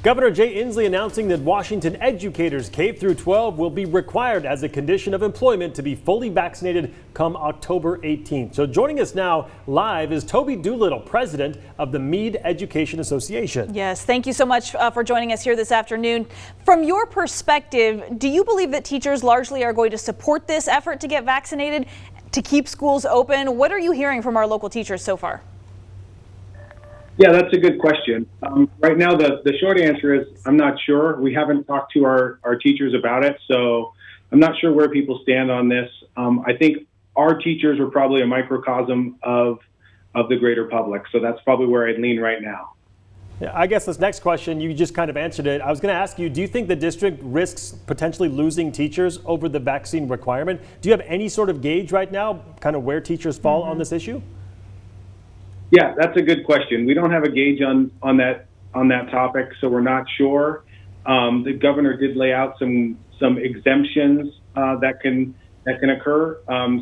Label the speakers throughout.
Speaker 1: Governor Jay Inslee announcing that Washington educators K through 12 will be required as a condition of employment to be fully vaccinated come October 18th. So joining us now live is Toby Doolittle, president of the Mead Education Association.
Speaker 2: Yes, thank you so much for joining us here this afternoon. From your perspective, do you believe that teachers largely are going to support this effort to get vaccinated, to keep schools open? What are you hearing from our local teachers so far?
Speaker 3: Yeah, that's a good question. Right now, the short answer is I'm not sure. We haven't talked to our teachers about it, so I'm not sure where people stand on this. I think our teachers are probably a microcosm of the greater public, so that's probably where I'd lean right now.
Speaker 1: Yeah, I guess this next question, you just kind of answered it. I was going to ask you, do you think the district risks potentially losing teachers over the vaccine requirement? Do you have any sort of gauge right now, kind of where teachers fall on this issue?
Speaker 3: Yeah, that's a good question. We don't have a gauge on that topic, so we're not sure. The governor did lay out some exemptions that can occur.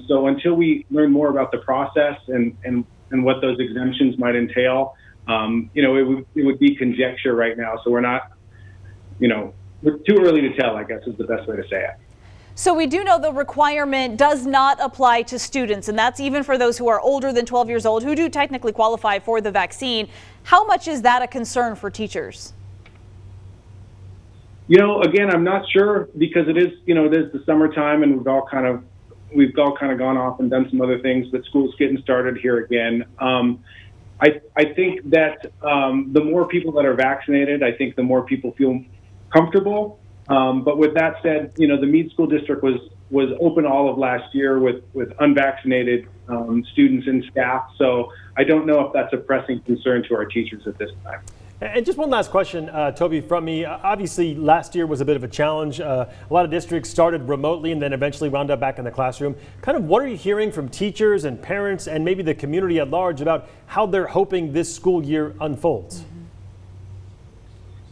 Speaker 3: So until we learn more about the process and what those exemptions might entail, it would be conjecture right now. So we're not, we're too early to tell, I guess is the best way to say it.
Speaker 2: So we do know the requirement does not apply to students, and that's even for those who are older than 12 years old, who do technically qualify for the vaccine. How much is that a concern for teachers?
Speaker 3: Again, I'm not sure because it is the summertime and we've all kind of gone off and done some other things, but school's getting started here again. I think that the more people that are vaccinated, I think the more people feel comfortable. But with that said, the Mead School District was open all of last year with unvaccinated students and staff. So I don't know if that's a pressing concern to our teachers at this time.
Speaker 1: And just one last question, Toby, from me. Obviously, last year was a bit of a challenge. A lot of districts started remotely and then eventually wound up back in the classroom. Kind of what are you hearing from teachers and parents and maybe the community at large about how they're hoping this school year unfolds?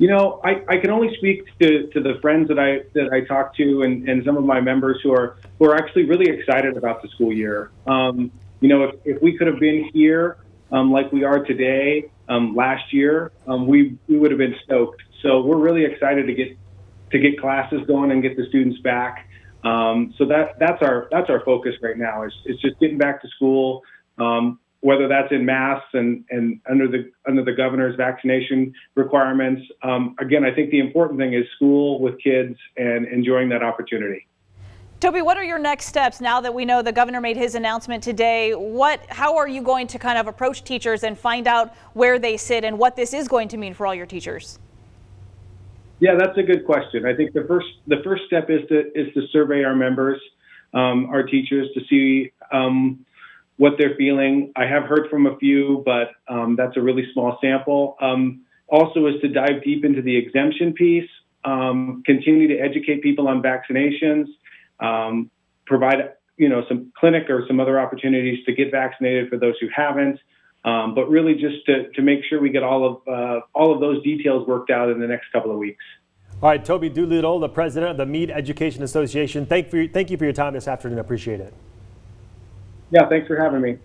Speaker 3: I can only speak to the friends that I talk to and some of my members who are actually really excited about the school year. If we could have been here like we are today last year, we would have been stoked. So we're really excited to get classes going and get the students back. So that's our focus right now. It's just getting back to school. Whether that's in masks and under the governor's vaccination requirements. Again, I think the important thing is school with kids and enjoying that opportunity.
Speaker 2: Toby, what are your next steps now that we know the governor made his announcement today? How are you going to kind of approach teachers and find out where they sit and what this is going to mean for all your teachers?
Speaker 3: Yeah, that's a good question. I think the first step is to survey our members, our teachers, to see what they're feeling. I have heard from a few, but that's a really small sample. Also is to dive deep into the exemption piece, continue to educate people on vaccinations, provide some clinic or some other opportunities to get vaccinated for those who haven't, but really just to make sure we get all of those details worked out in the next couple of weeks.
Speaker 1: All right, Toby Doolittle, the president of the Mead Education Association. Thank you for your time this afternoon. I appreciate it.
Speaker 3: Yeah, thanks for having me.